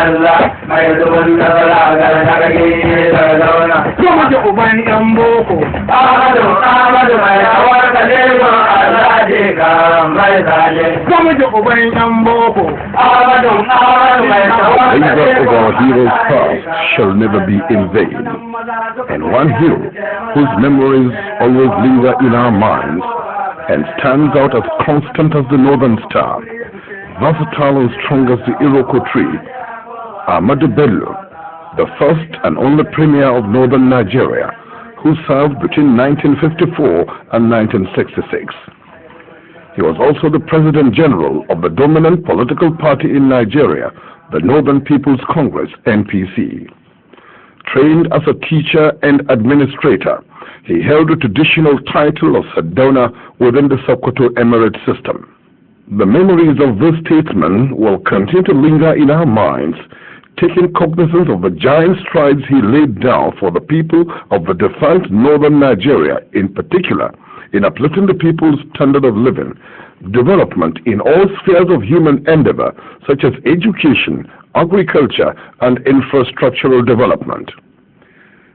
Allah mai dubun da balagar sarki Sardauna. Kuma ji uban yan boko. Ahmadu mai hawar kalima Allah ji ka mai zaje. Kuma ji uban yan boko. Ahmadu mai hawar kalima. Labor of our heroes past shall never be in vain. And one hero whose memories always linger in our minds and stands out as constant as the northern star, versatile and strong as the Iroko tree, Ahmadu Bello, the first and only premier of northern Nigeria, who served between 1954 and 1966. He was also the President General of the dominant political party in Nigeria, the Northern People's Congress, NPC. Trained as a teacher and administrator, he held the traditional title of Sardauna within the Sokoto Emirate system. The memories of this statesman will continue to linger in our minds, taking cognizance of the giant strides he laid down for the people of the defunct northern Nigeria, in particular, in uplifting the people's standard of living, development in all spheres of human endeavor, such as education, agriculture, and infrastructural development.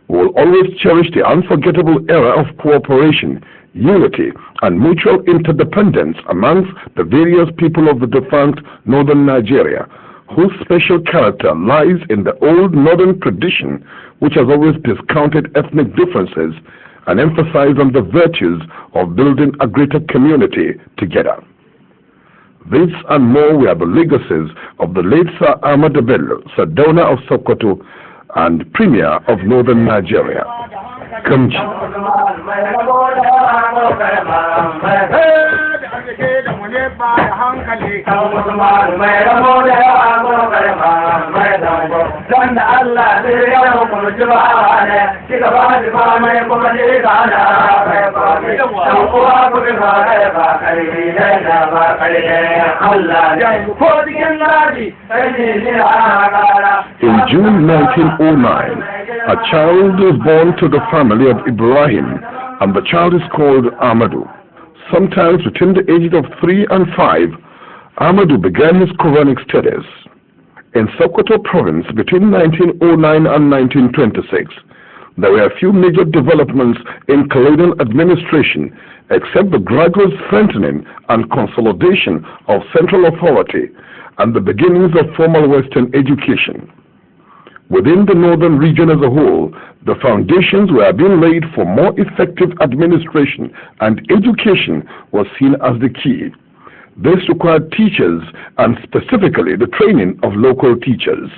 We will always cherish the unforgettable era of cooperation, unity, and mutual interdependence amongst the various people of the defunct northern Nigeria, whose special character lies in the old northern tradition, which has always discounted ethnic differences and emphasized on the virtues of building a greater community together. This and more were the legacies of the late Sir Ahmadu Bello, Sardauna of Sokoto and Premier of Northern Nigeria. Kamji. In June 1909, a child is born to the family of Ibrahim, and the child is called Ahmadu. Sometimes between the ages of 3 and 5, Ahmadu began his Quranic studies. In Sokoto province between 1909 and 1926, there were a few major developments in colonial administration, except the gradual strengthening and consolidation of central authority and the beginnings of formal Western education. Within the northern region as a whole, the foundations were being laid for more effective administration, and education was seen as the key. This required teachers, and specifically the training of local teachers.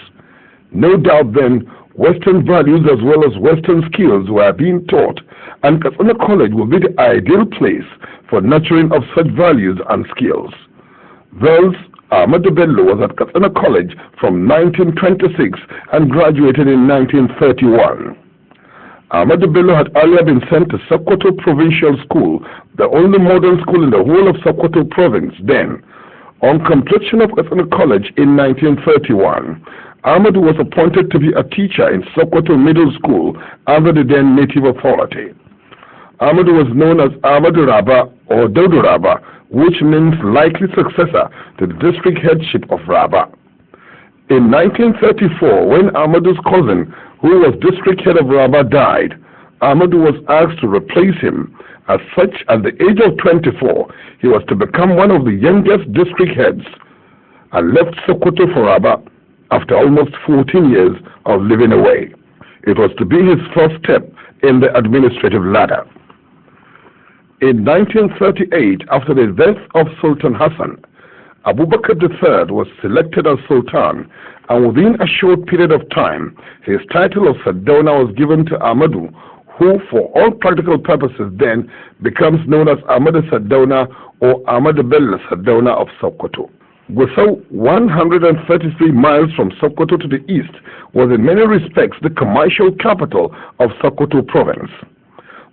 No doubt then, Western values as well as Western skills were being taught, and Katsina College would be the ideal place for nurturing of such values and skills. Thus, Ahmadu Bello was at Katsina College from 1926 and graduated in 1931. Ahmadu Bello had earlier been sent to Sokoto Provincial School, the only modern school in the whole of Sokoto province then. On completion of Katsina College in 1931, Ahmadu was appointed to be a teacher in Sokoto Middle School under the then native authority. Ahmadu was known as Ahmadu Raba or Dodo Raba, which means likely successor to the district headship of Raba. In 1934, when Ahmadu's cousin, who was district head of Raba, died, Ahmadu was asked to replace him. As such, at the age of 24, he was to become one of the youngest district heads and left Sokoto for Raba after almost 14 years of living away. It was to be his first step in the administrative ladder. In 1938, after the death of Sultan Hassan, Abubakar III was selected as Sultan, and within a short period of time, his title of Sardauna was given to Ahmadu, who, for all practical purposes then, becomes known as Ahmadu Sardauna or Ahmadu Bello Sardauna of Sokoto. Gusau, 133 miles from Sokoto to the east, was in many respects the commercial capital of Sokoto province.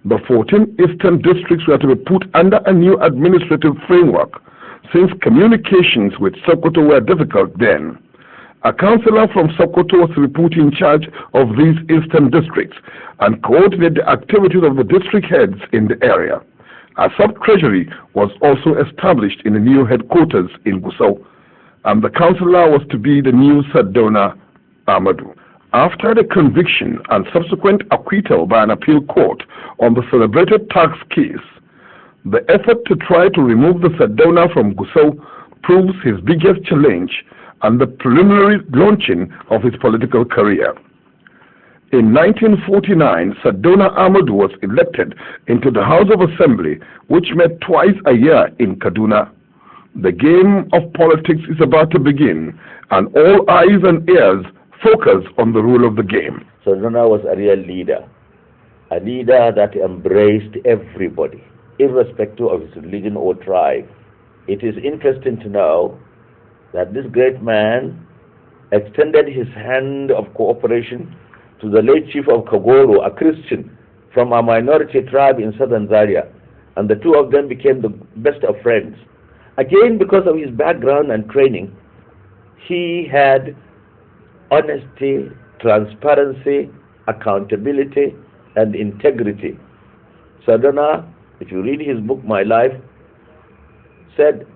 The 14 eastern districts were to be put under a new administrative framework, since communications with Sokoto were difficult then. A councillor from Sokoto was to be put in charge of these eastern districts and coordinate the activities of the district heads in the area. A sub-treasury was also established in the new headquarters in Gusau, and the councillor was to be the new Sardauna Ahmadu. After the conviction and subsequent acquittal by an appeal court on the celebrated tax case, the effort to try to remove the Sardauna from Gusau proves his biggest challenge and the preliminary launching of his political career. In 1949, Sardauna Ahmadu was elected into the House of Assembly, which met twice a year in Kaduna. The game of politics is about to begin, and all eyes and ears focus on the rule of the game. Sardauna was a real leader, a leader that embraced everybody, irrespective of his religion or tribe. It is interesting to know that this great man extended his hand of cooperation to the late chief of Kagoro, a Christian from a minority tribe in southern Zaria, and the two of them became the best of friends. Again, because of his background and training, he had honesty, transparency, accountability, and integrity. Sardauna, if you read his book, My Life, said,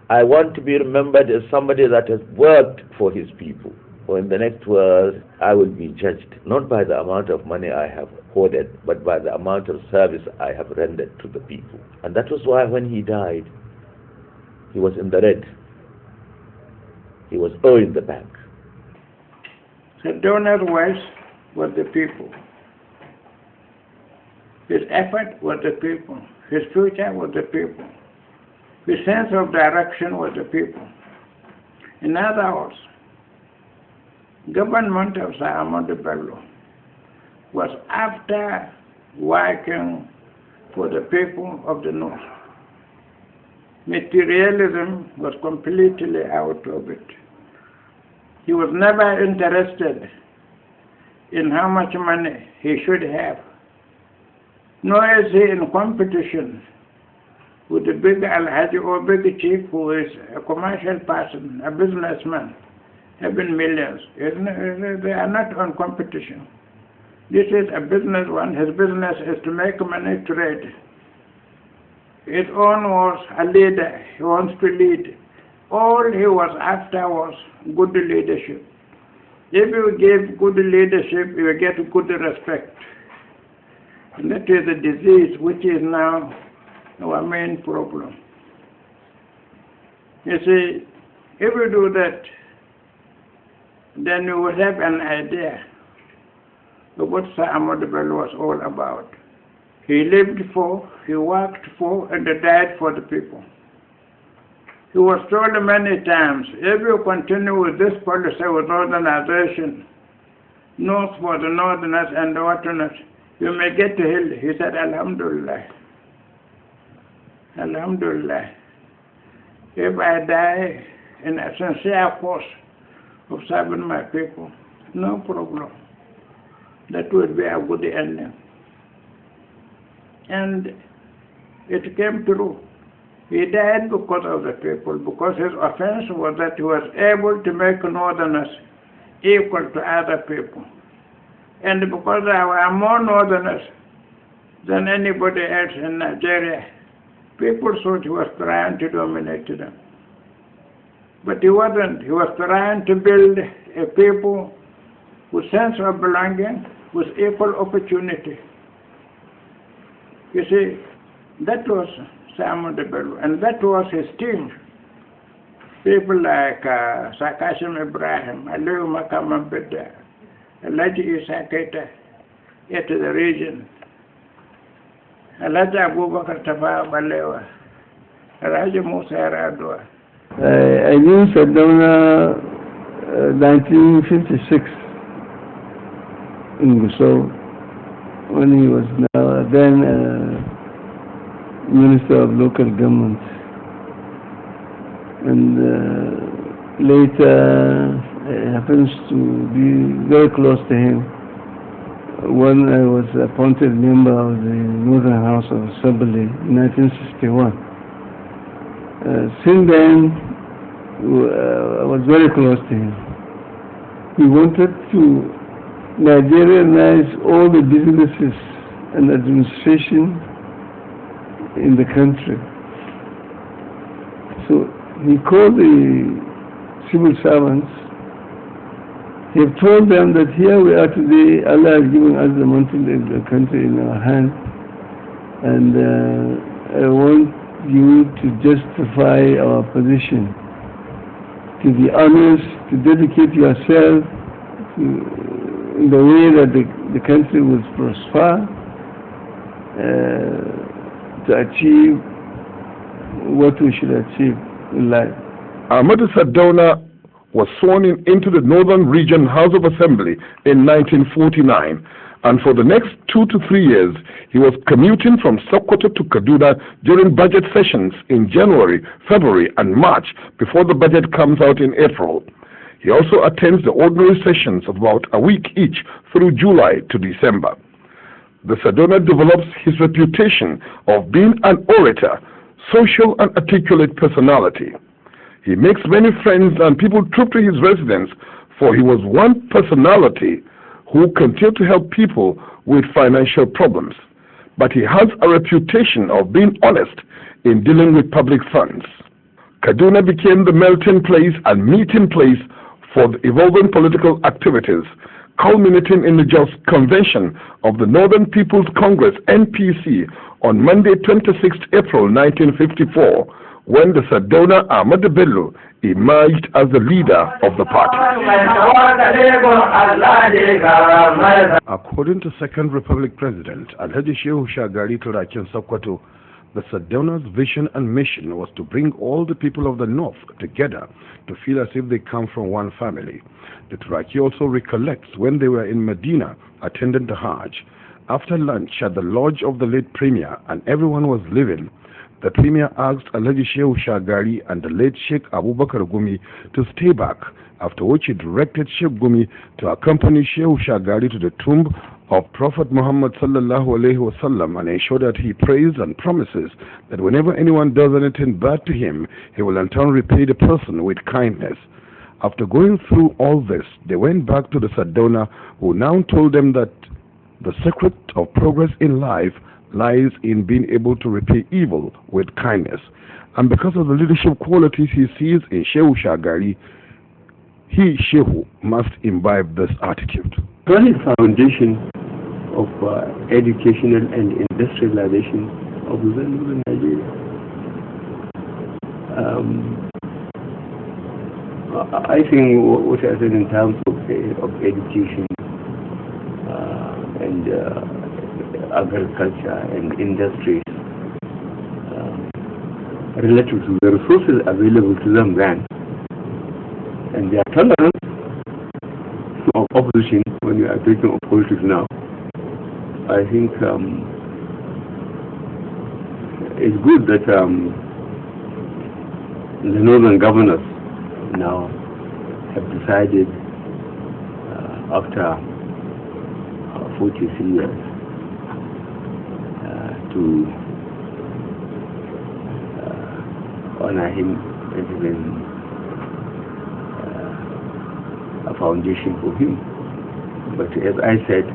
I want to be remembered as somebody that has worked for his people. For in the next world, I will be judged not by the amount of money I have hoarded, but by the amount of service I have rendered to the people. And that was why when he died, he was in the red. He was owing the bank. Sardauna's voice was the people. His effort was the people. His future was the people. His sense of direction was the people. In other words, government of Sir Ahmadu Bello was after working for the people of the North. Materialism was completely out of it. He was never interested in how much money he should have, nor is he in competition with the big Alhaji or big chief who is a commercial person, a businessman, having millions. They are not on competition. This is a business one. His business is to make money, trade. His own was a leader. He wants to lead. All he was after was good leadership. If you give good leadership, you get good respect. And that is a disease which is now our main problem. You see, if you do that, then you will have an idea of what Sir Ahmadu Bello was all about. He lived for, he worked for, and died for the people. He was told many times, if you continue with this policy with northernization, north for the northerners and the westerners, you may get to hell. He said, Alhamdulillah. Alhamdulillah. If I die in a sincere cause of serving my people, no problem. That would be a good ending. And it came true. He died because of the people, because his offense was that he was able to make northerners equal to other people. And because there were more northerners than anybody else in Nigeria, people thought he was trying to dominate them. But he wasn't. He was trying to build a people with sense of belonging, with equal opportunity. You see, that was Sir Ahmadu Bello, and that was his team. People like Sakashim Ibrahim, Aliyu Makam Bidda, Alhaji Isa Keita, yet to the region, Alhaji Abubakar Tafawa Balewa, Alhaji Musa Yaradua. I knew Sardauna 1956 in Gusau, when he was now then Minister of Local Government. And later I happens to be very close to him when I was appointed member of the Northern House of Assembly in 1961. Since then, I was very close to him. He wanted to Nigerianize all the businesses and administration in the country. So he called the civil servants. They've told them that here we are today, Allah has given us the country in our hand, and I want you to justify our position, to be honest, to dedicate yourself in the way that the country will prosper, to achieve what we should achieve in life. Ahmadu Sardauna was sworn into the Northern Region House of Assembly in 1949, and for the next 2 to 3 years, he was commuting from Sokoto to Kaduna during budget sessions in January, February, and March before the budget comes out in April. He also attends the ordinary sessions of about a week each through July to December. The Sardauna develops his reputation of being an orator, social and articulate personality. He makes many friends and people troop to his residence, for he was one personality who continued to help people with financial problems. But he has a reputation of being honest in dealing with public funds. Kaduna became the melting place and meeting place for the evolving political activities, culminating in the just convention of the Northern People's Congress, NPC, on Monday, 26 April 1954, when the Sardauna Ahmadu Bello emerged as the leader of the party. According to Second Republic President Alhaji Shehu Shagari Turakin Sokoto, the Sardauna's vision and mission was to bring all the people of the North together to feel as if they come from one family. The Turaki also recollects when they were in Medina attending the Hajj. After lunch at the lodge of the late Premier and everyone was leaving, the Premier asked Alhaji Shehu Shagari and the late Sheikh Abubakar Gumi to stay back, after which he directed Sheikh Gumi to accompany Shehu Shagari to the tomb of Prophet Muhammad sallallahu alaihi wasallam and ensure that he prays and promises that whenever anyone does anything bad to him, he will in turn repay the person with kindness. After going through all this, they went back to the Sardauna, who now told them that the secret of progress in life lies in being able to repay evil with kindness. And because of the leadership qualities he sees in Shehu Shagari, he, Shehu, must imbibe this attitude. Solid foundation of educational and industrialization of northern Nigeria. I think what I said in terms of education and agriculture and industries relative to the resources available to them then, and their tolerance to opposition when you are talking of politics now. I think it's good that the northern governors now have decided after 43 years to honor him and even a foundation for him. But as I said,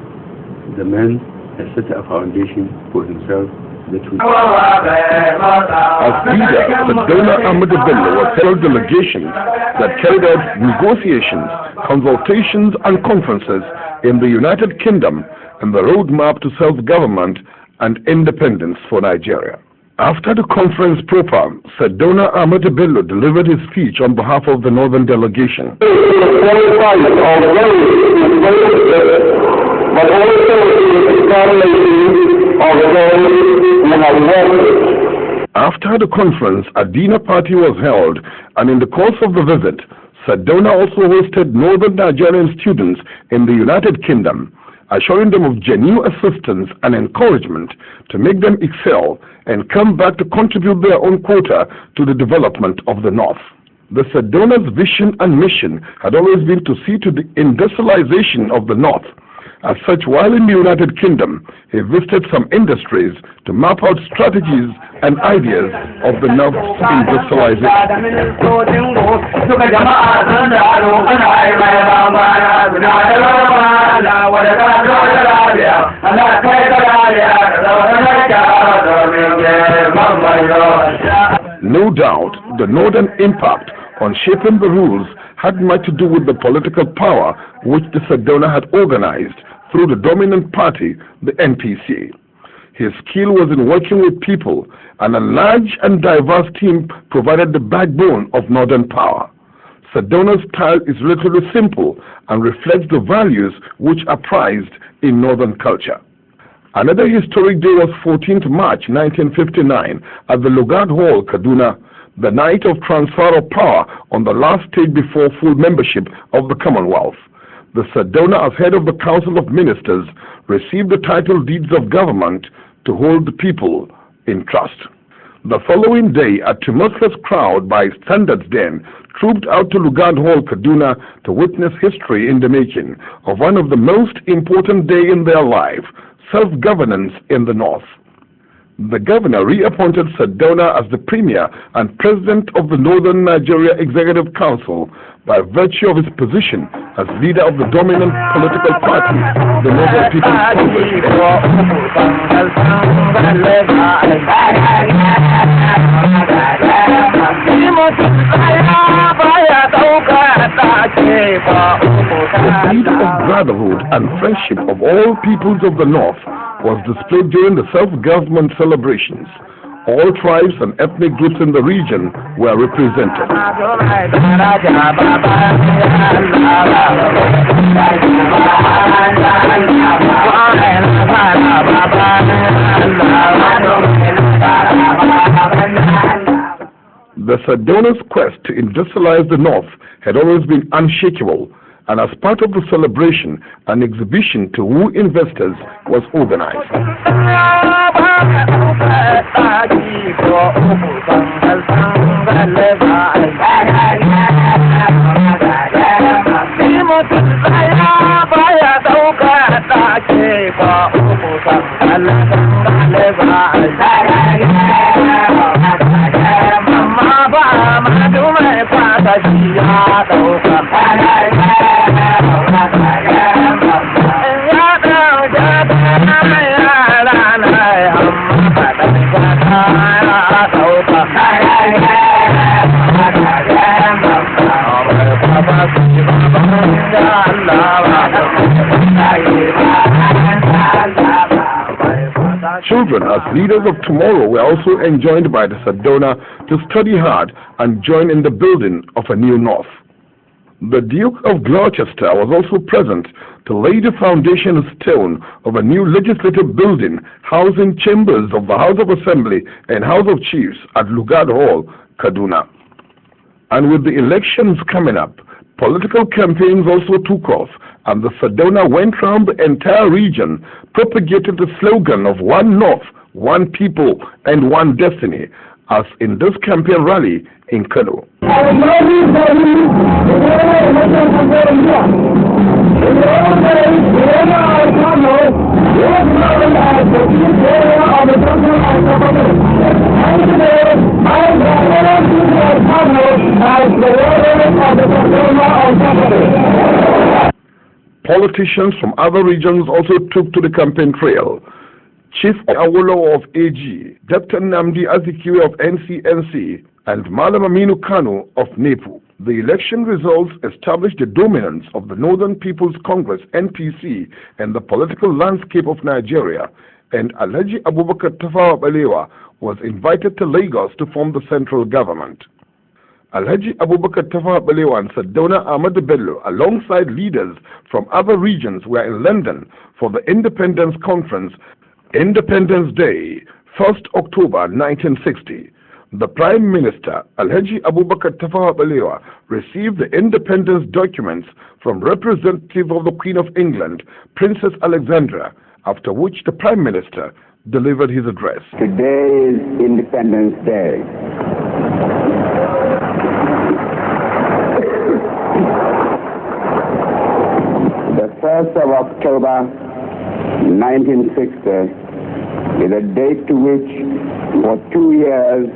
the man has set a foundation for himself that will... As leader, Sardauna Ahmadu Bello was held delegations that carried out negotiations, consultations and conferences in the United Kingdom and the roadmap to self-government and independence for Nigeria. After the conference proper, Sardauna Ahmadu Bello delivered his speech on behalf of the northern delegation. After the conference, a dinner party was held, and in the course of the visit, Sardauna also hosted northern Nigerian students in the United Kingdom, assuring them of genuine assistance and encouragement to make them excel and come back to contribute their own quota to the development of the North. The Sardauna's vision and mission had always been to see to the industrialization of the North. As such, while in the United Kingdom, he visited some industries to map out strategies and ideas of the North's industrialization. No doubt, the northern impact on shaping the rules had much to do with the political power which the Sardauna had organized through the dominant party, the NPC. His skill was in working with people, and a large and diverse team provided the backbone of Northern power. Sardauna's style is relatively simple and reflects the values which are prized in Northern culture. Another historic day was 14th March 1959 at the Lugard Hall, Kaduna, the night of transfer of power on the last stage before full membership of the Commonwealth. The Sardauna, as head of the Council of Ministers, received the title deeds of government to hold the people in trust. The following day, a tumultuous crowd by standards then trooped out to Lugard Hall, Kaduna, to witness history in the making of one of the most important days in their life, self-governance in the North. The governor reappointed Sardauna as the premier and president of the Northern Nigeria Executive Council by virtue of his position as leader of the dominant political party, the Northern People's The spirit of brotherhood and friendship of all peoples of the North was displayed during the self-government celebrations. All tribes and ethnic groups in the region were represented. The Sardauna's quest to industrialize the North had always been unshakable, and as part of the celebration, an exhibition to woo investors was organized. Children, as leaders of tomorrow, were also enjoined by the Sardauna to study hard and join in the building of a new North. The Duke of Gloucester was also present to lay the foundation stone of a new legislative building housing chambers of the House of Assembly and House of Chiefs at Lugard Hall, Kaduna. And with the elections coming up, political campaigns also took off, and the Sardauna went round the entire region propagating the slogan of One North, One People, and One Destiny, as in this campaign rally in Kano. Politicians from other regions also took to the campaign trail. Chief Awolowo of AG, Dr. Nnamdi Azikiwe of NCNC, and Malam Aminu Kano of NEPU. The election results established the dominance of the Northern People's Congress, NPC, in the political landscape of Nigeria, and Alhaji Abubakar Tafawa Balewa was invited to Lagos to form the central government. Alhaji Abubakar Tafawa Balewa and Sardauna Ahmadu Bello, alongside leaders from other regions, were in London for the Independence Conference, Independence Day, 1st October 1960. The Prime Minister, Alhaji Abubakar Tafawa Balewa, received the independence documents from representative of the Queen of England, Princess Alexandra, after which the Prime Minister delivered his address. Today is Independence Day. The 1st of October 1960 is a date to which for 2 years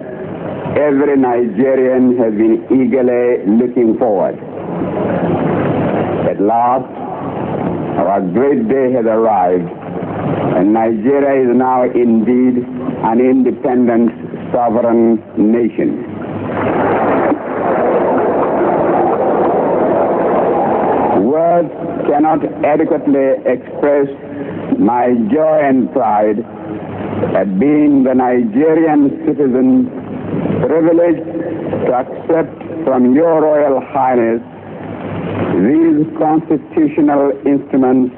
every Nigerian has been eagerly looking forward. At last, our great day has arrived, and Nigeria is now indeed an independent, sovereign nation. words cannot adequately express my joy and pride at being the Nigerian citizen privileged to accept from your Royal Highness these constitutional instruments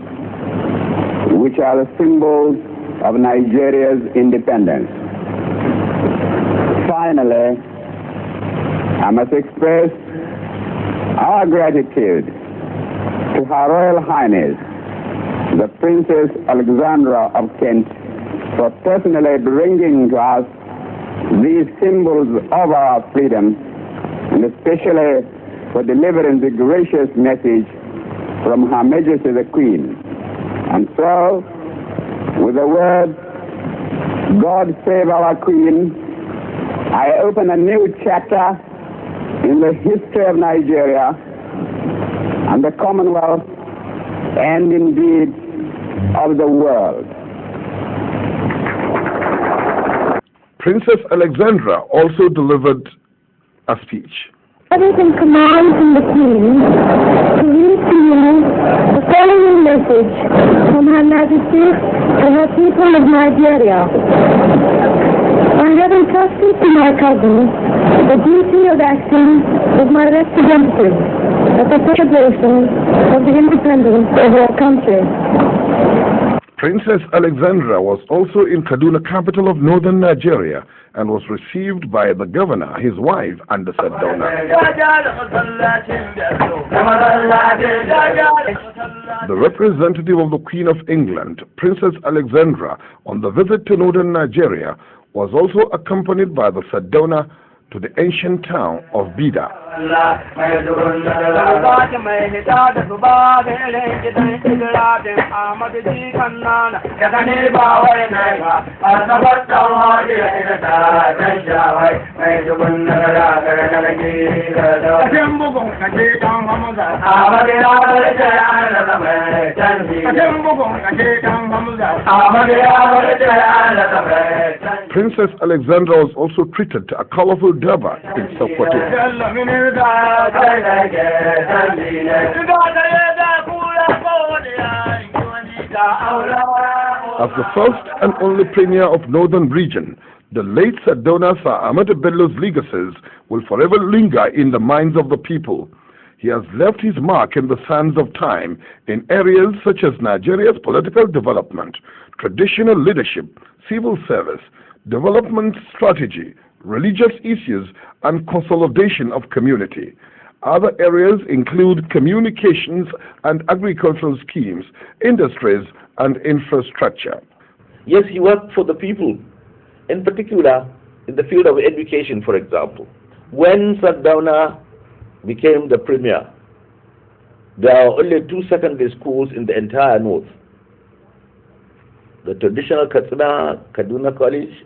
which are the symbols of Nigeria's independence. Finally, I must express our gratitude to Her Royal Highness, the Princess Alexandra of Kent, for personally bringing to us these symbols of our freedom, and especially for delivering the gracious message from Her Majesty the Queen. And so, with the word, God save our Queen, I open a new chapter in the history of Nigeria and the Commonwealth, and indeed of the world. Princess Alexandra also delivered a speech. Everything commands from the Queen to read to you the following message from Her Majesty to her people of Nigeria. I have entrusted to my cousin the duty of acting as my representative at the celebration of the independence of our country. Princess Alexandra was also in Kaduna, capital of northern Nigeria, and was received by the governor, his wife, and the Sardauna. The representative of the Queen of England, Princess Alexandra, on the visit to northern Nigeria, was also accompanied by the Sardauna to the ancient town of Bida. Princess Alexandra was also treated to a colorful durbar in Sokoto. As the first and only premier of Northern Region, the late Sardauna Sir Ahmadu Bello's legacies will forever linger in the minds of the people. He has left his mark in the sands of time in areas such as Nigeria's political development, traditional leadership, civil service, development strategy, religious issues, and consolidation of community. Other areas include communications and agricultural schemes, industries, and infrastructure. Yes, he worked for the people, in particular in the field of education, for example. When Sardauna became the premier, there were only 2 secondary schools in the entire north. The traditional Kaduna College,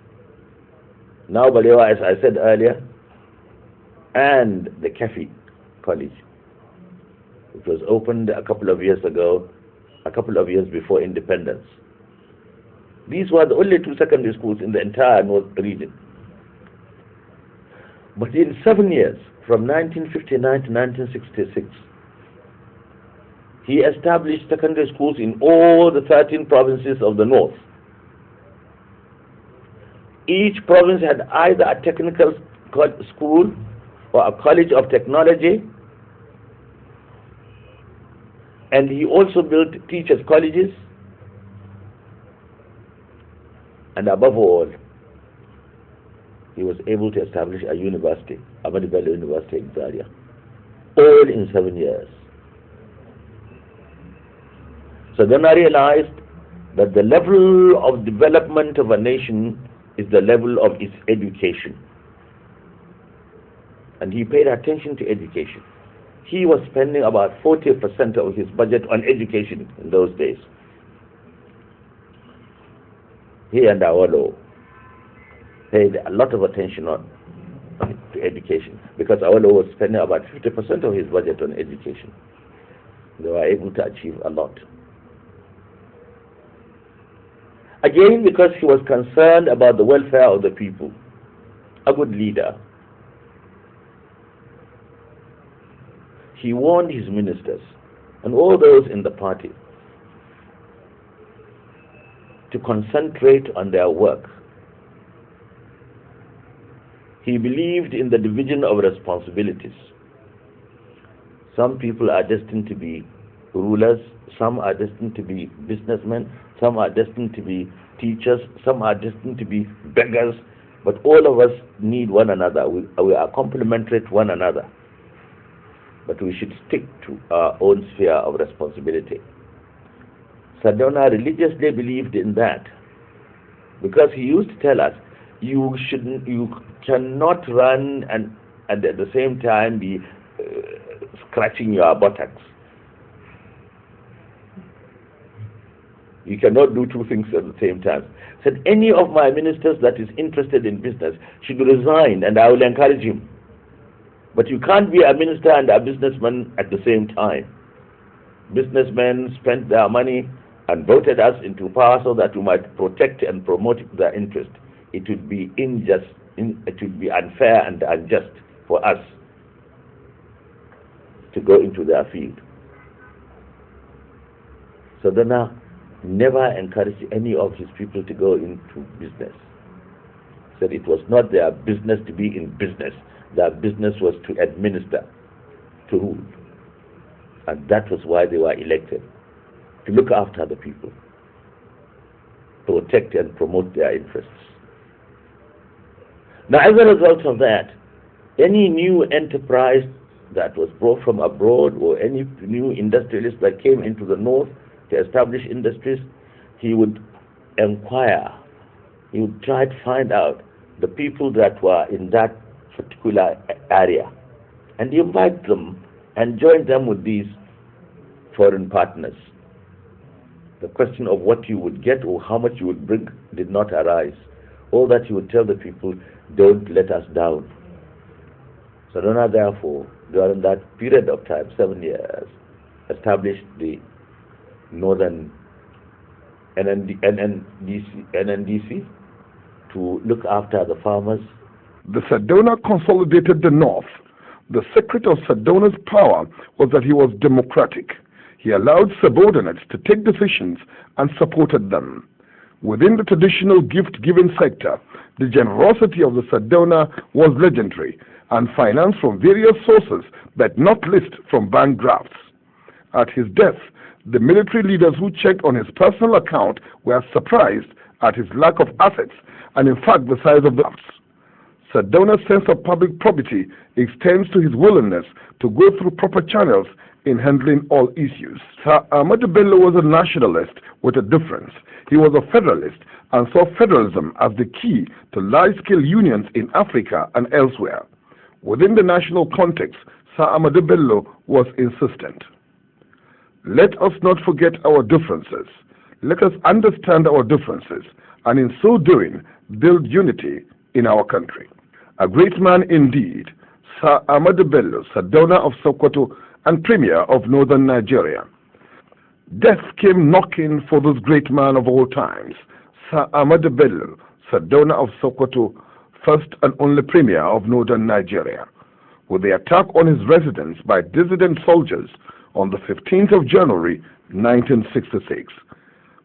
now Balewa, as I said earlier, and the Kafi College, which was opened a couple of years ago, a couple of years before independence. These were the only 2 secondary schools in the entire north region. But in 7 years, from 1959 to 1966, he established secondary schools in all the 13 provinces of the north. Each province had either a technical school or a college of technology, and he also built teachers' colleges, and above all, he was able to establish a university, Ahmadu Bello University in Zaria, all in 7 years. So then I realized that the level of development of a nation is the level of its education. And he paid attention to education. He was spending about 40% of his budget on education in those days. He and Awolowo paid a lot of attention to education, because Awolowo was spending about 50% of his budget on education. They were able to achieve a lot. Again, because he was concerned about the welfare of the people, a good leader. He warned his ministers and all those in the party to concentrate on their work. He believed in the division of responsibilities. Some people are destined to be rulers, some are destined to be businessmen, some are destined to be teachers, some are destined to be beggars, but all of us need one another. We are complementary to one another. But we should stick to our own sphere of responsibility. Sardauna religiously believed in that, because he used to tell us, you cannot run and at the same time be scratching your buttocks. You cannot do two things at the same time. Said any of my ministers that is interested in business should resign, and I will encourage him. But you can't be a minister and a businessman at the same time. Businessmen spent their money and voted us into power so that we might protect and promote their interest. It would be it would be unfair and unjust for us to go into their field. So Sardauna never encouraged any of his people to go into business. Said it was not their business to be in business. Their business was to administer, to rule. And that was why they were elected, to look after the people, protect and promote their interests. Now, as a result of that, any new enterprise that was brought from abroad or any new industrialist that came into the north to establish industries, he would inquire, he would try to find out the people that were in that particular area and invite them and join them with these foreign partners. The question of what you would get or how much you would bring did not arise. All that he would tell the people, don't let us down. Sardauna, therefore, during that period of time, 7 years, established the Northern NNDC to look after the farmers. The Sardauna consolidated the North. The secret of Sardauna's power was that he was democratic. He allowed subordinates to take decisions and supported them. Within the traditional gift-giving sector, the generosity of the Sardauna was legendary and financed from various sources, but not least from bank drafts. At his death, the military leaders who checked on his personal account were surprised at his lack of assets and, in fact, the size of the drafts. Sardauna's sense of public probity extends to his willingness to go through proper channels in handling all issues. Sir Ahmadu Bello was a nationalist with a difference. He was a federalist and saw federalism as the key to large-scale unions in Africa and elsewhere. Within the national context, Sir Ahmadu Bello was insistent. Let us not forget our differences. Let us understand our differences, and in so doing, build unity in our country. A great man indeed, Sir Ahmadu Bello, Sardauna of Sokoto and Premier of Northern Nigeria. Death came knocking for this great man of all times, Sir Ahmadu Bello, Sardauna of Sokoto, first and only Premier of Northern Nigeria, with the attack on his residence by dissident soldiers on the 15th of January, 1966.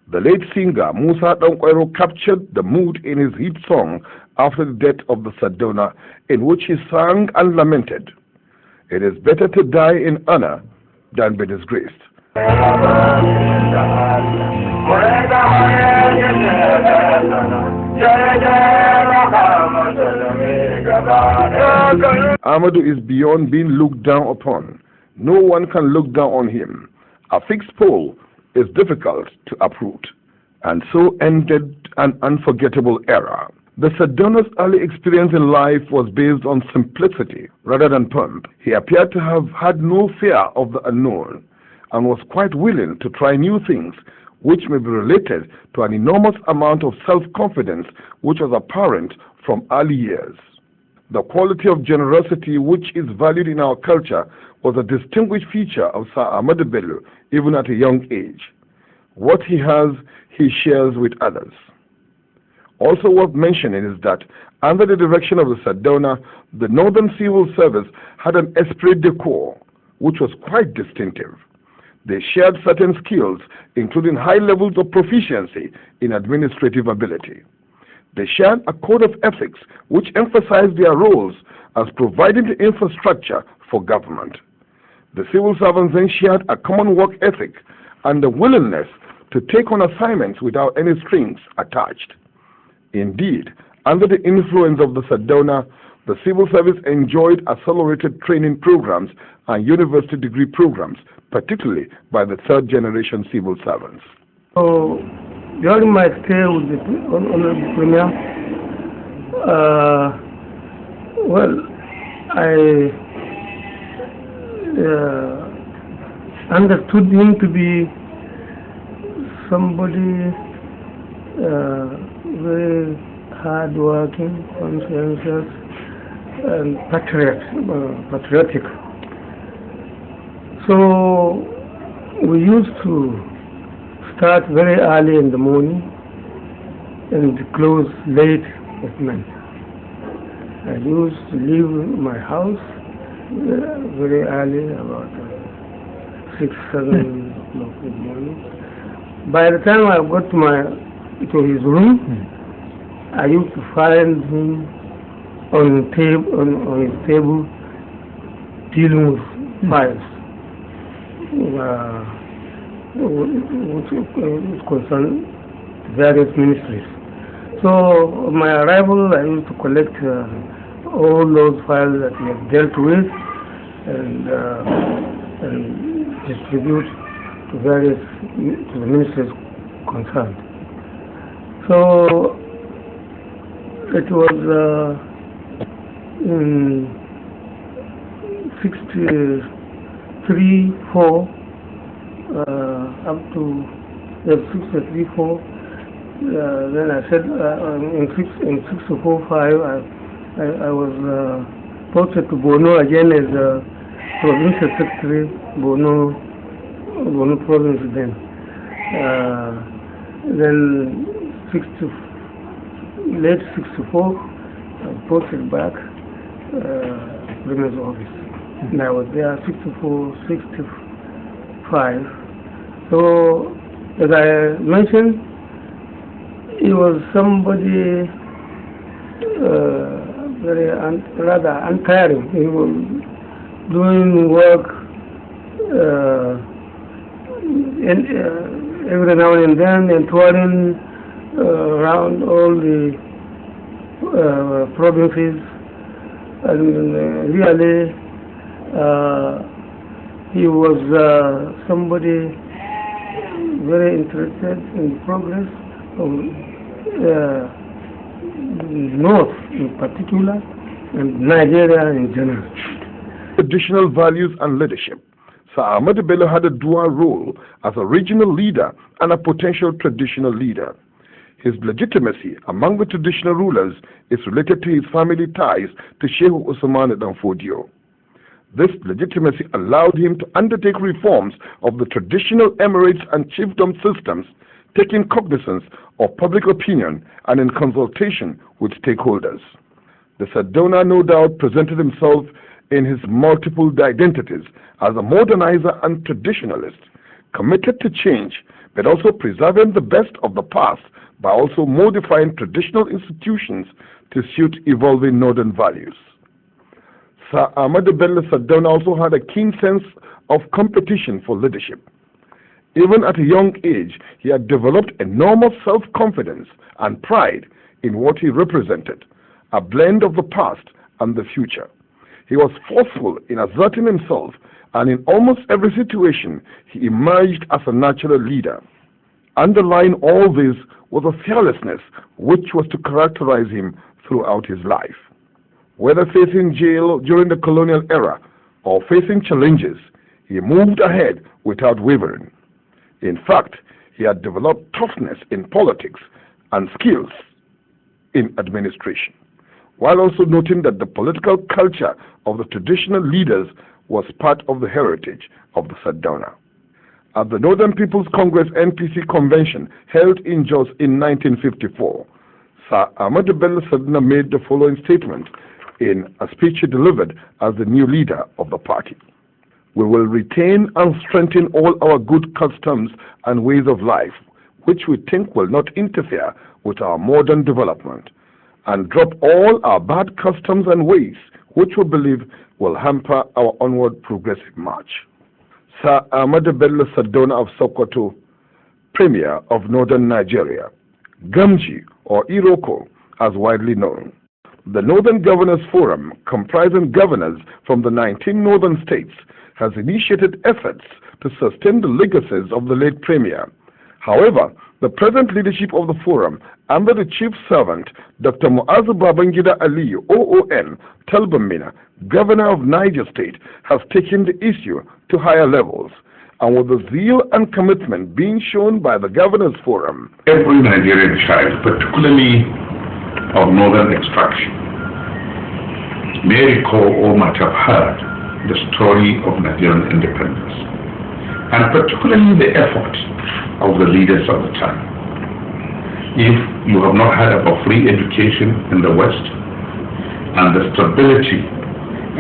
The late singer Musa Dankwero captured the mood in his hit song after the death of the Sardauna, in which he sang and lamented, "It is better to die in honor than be disgraced." Ahmadu is beyond being looked down upon. No one can look down on him. A fixed pole is difficult to uproot. And so ended an unforgettable era. The Sardauna's early experience in life was based on simplicity rather than pomp. He appeared to have had no fear of the unknown and was quite willing to try new things, which may be related to an enormous amount of self-confidence which was apparent from early years. The quality of generosity which is valued in our culture was a distinguished feature of Sir Ahmadu Bello even at a young age. What he has, he shares with others. Also worth mentioning is that under the direction of the Sardauna, the Northern Civil Service had an esprit de corps which was quite distinctive. They shared certain skills, including high levels of proficiency in administrative ability. They shared a code of ethics which emphasized their roles as providing the infrastructure for government. The civil servants then shared a common work ethic and the willingness to take on assignments without any strings attached. Indeed, under the influence of the Sardauna, the civil service enjoyed accelerated training programs and university degree programs, particularly by the third-generation civil servants. So, during my stay with the Honorable Premier, I understood him to be somebody very hard-working, conscientious, and patriotic. So we used to start very early in the morning and close late at night. I used to leave my house very early, about 6, 7 o'clock in the morning. By the time I got to his room, I used to find him on his table dealing with files, which concern various ministries. So on my arrival, I used to collect all those files that we have dealt with and distribute to the ministries concerned. So it was in 63-4 up to 63-4. Then I said in 64-5 I was posted to Borno again as provincial secretary, Borno province then. Then late 64, I was posted back Premier's office. And I was there 64, 65. So as I mentioned, he was somebody rather untiring. He was doing work every now and then and touring around all the provinces, and really he was somebody very interested in progress of North in particular and Nigeria in general. Traditional values and leadership. Sir Ahmadu Bello had a dual role as a regional leader and a potential traditional leader. His legitimacy among the traditional rulers is related to his family ties to Sheikh Usman Dan Fodio. This legitimacy allowed him to undertake reforms of the traditional emirates and chiefdom systems, taking cognizance of public opinion and in consultation with stakeholders. The Sardauna no doubt presented himself in his multiple identities as a modernizer and traditionalist, committed to change, but also preserving the best of the past by also modifying traditional institutions to suit evolving northern values. Sir Ahmadu Bello Sardauna also had a keen sense of competition for leadership. Even at a young age, he had developed enormous self-confidence and pride in what he represented, a blend of the past and the future. He was forceful in asserting himself, and in almost every situation, he emerged as a natural leader. Underlying all this was a fearlessness which was to characterize him throughout his life. Whether facing jail during the colonial era or facing challenges, he moved ahead without wavering. In fact, he had developed toughness in politics and skills in administration, while also noting that the political culture of the traditional leaders was part of the heritage of the Sardauna. At the Northern People's Congress NPC convention held in Jos in 1954, Sir Ahmadu Bello Sardauna made the following statement in a speech he delivered as the new leader of the party. we will retain and strengthen all our good customs and ways of life, which we think will not interfere with our modern development, and drop all our bad customs and ways, which we believe will hamper our onward progressive march. Sir Ahmadu Bello Sardauna of Sokoto, Premier of Northern Nigeria, Gamji or Iroko as widely known. The Northern Governors Forum, comprising governors from the 19 northern states, has initiated efforts to sustain the legacies of the late Premier. However, the present leadership of the forum, under the chief servant, Dr. Muazu Babangida Aliyu, OON, Talbamina, Governor of Niger State, has taken the issue to higher levels, and with the zeal and commitment being shown by the Governors Forum. Every Nigerian child, particularly of northern extraction, may recall or might have heard the story of Nigerian independence, and particularly the effort of the leaders of the time. If you have not heard about free education in the West, and the stability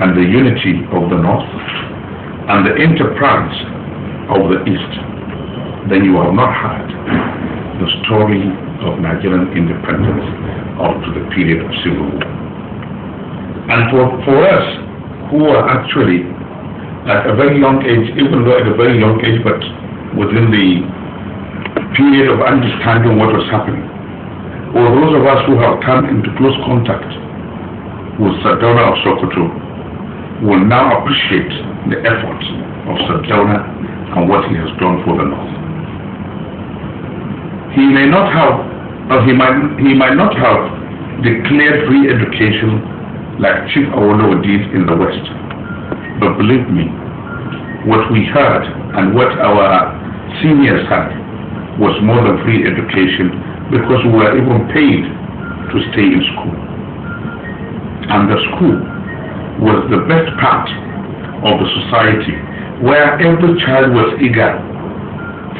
and the unity of the North, and the enterprise of the East, then you have not heard the story of Nigerian independence up to the period of civil war. And for us, who are actually at a very young age, even though at a very young age, but within the period of understanding what was happening, or those of us who have come into close contact with Sardauna of Sokoto, will now appreciate the efforts of Sardauna and what he has done for the North. He may not have, or he might not have declared free education like Chief Awolowo did in the West, but believe me, what we heard and what our seniors had was more than free education, because we were even paid to stay in school. And the school was the best part of the society, where every child was eager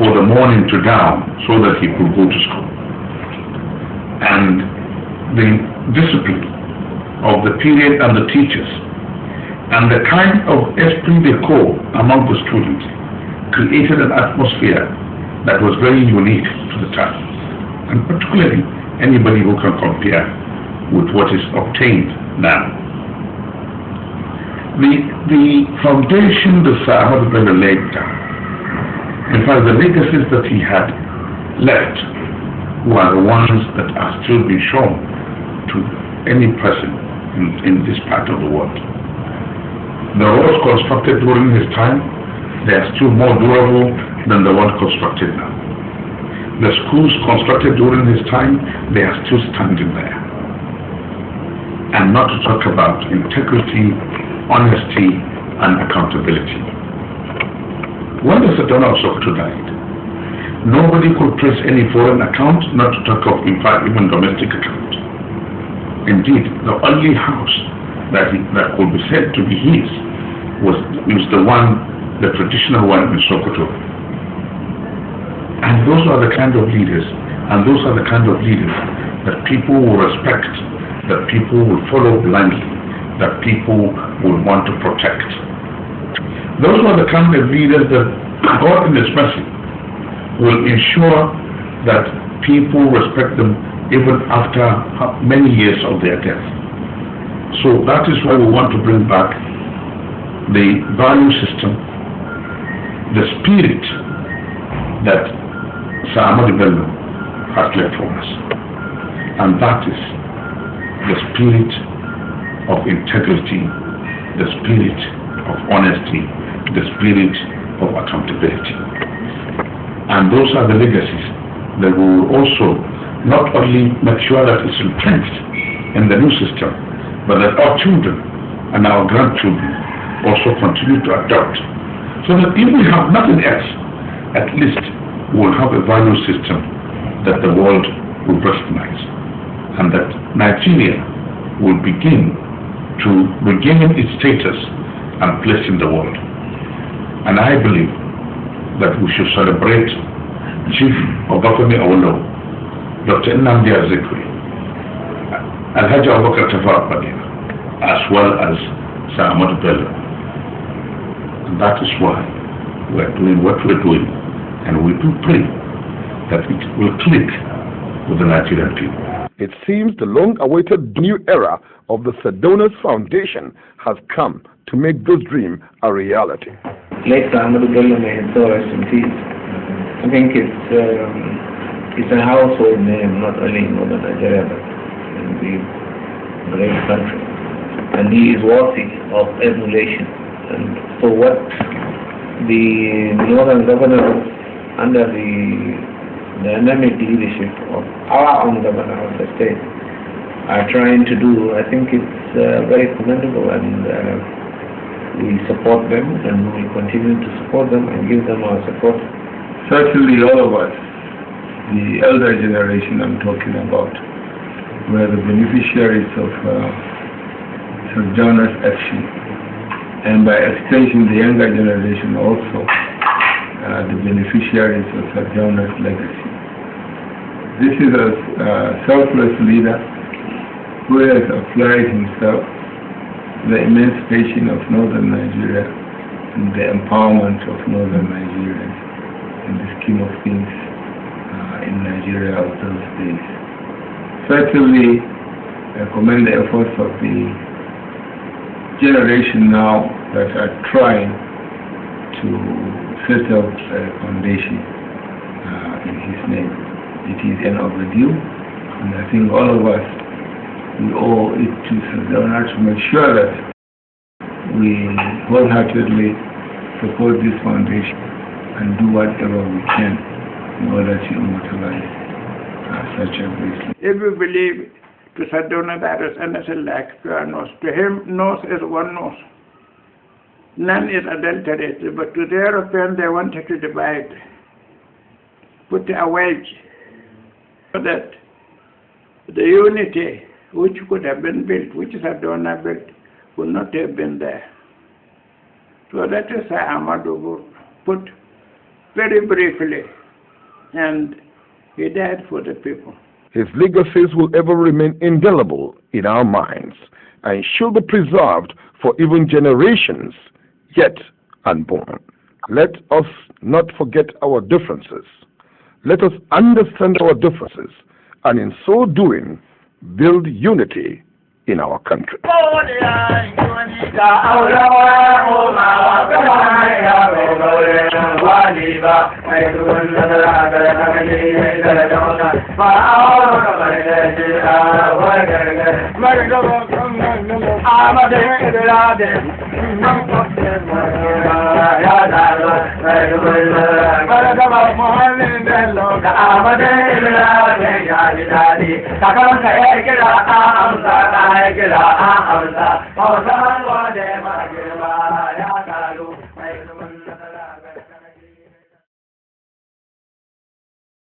for the morning to dawn so that he could go to school. And the discipline of the period and the teachers and the kind of esprit de corps among the students created an atmosphere that was very unique to the time, and particularly anybody who can compare with what is obtained now. The foundation that Sir Ahmadu Bello laid down, in fact the legacies that he had left, were the ones that are still being shown to any person in this part of the world. The roads constructed during his time, they are still more durable than the one constructed now. The schools constructed during his time, they are still standing there. And not to talk about integrity, honesty, and accountability. When the Sardauna of Sokoto died, nobody could trace any foreign account, not to talk of, in fact, even domestic account. Indeed, the only house that could be said to be his was the one, the traditional one in Sokoto. And those are the kind of leaders, that people will respect, that people will follow blindly, that people will want to protect. Those are the kind of leaders that God in His mercy will ensure that people respect them even after many years of their death. So that is why we want to bring back the value system, the spirit that Sir Ahmadu Bello has left for us. And that is the spirit of integrity, the spirit of honesty, the spirit of accountability. And those are the legacies that we will also not only make sure that it's entrenched in the new system, but that our children and our grandchildren also continue to adopt. So that if we have nothing else, at least we will have a value system that the world will recognize, and that Nigeria will begin to regain its status and place in the world. And I believe that we should celebrate Chief Obafemi Awolowo, Dr. Nnamdi Azikiwe, Alhaji Abubakar Tafawa Balewa, as well as Sir Ahmadu Bello, And that is why we're doing what we're doing. And we do pray that it will click with the Nigerian people. It seems the long-awaited new era of the Sardauna's Foundation has come to make this dream a reality. Late Ahmadu Bello may his soul rest in peace. I think it's a household name, not only in northern Nigeria, but in the great country. And he is worthy of emulation. And so what the northern governors, under the dynamic leadership of our own governor of the state, are trying to do, I think it's very commendable, and we support them, and we will continue to support them and give them our support. Certainly all of us, the elder generation I'm talking about, were the beneficiaries of Sardauna's action, and by extension the younger generation also the beneficiaries of Sardauna's legacy. This is a selfless leader who has applied himself to the emancipation of northern Nigeria and the empowerment of northern Nigerians in the scheme of things in Nigeria of those days. Certainly, I commend the efforts of the generation now that are trying to set up a foundation in his name. It is an overdue, and I think all of us, we owe it to Sardauna to make sure that we wholeheartedly support this foundation and do whatever we can in order to immortalize such a blessing. If we believe to Sardauna there is anything like pure nose, to him nose is one nose. None is adulterated, but to the European they wanted to divide, put a wedge, so that the unity which could have been built, which Sardauna built, would not have been there. So that is Ahmadu put very briefly, and he died for the people. His legacies will ever remain indelible in our minds and should be preserved for even generations yet unborn. Let us not forget our differences. Let us understand our differences, and in so doing, build unity in our country. Amsa,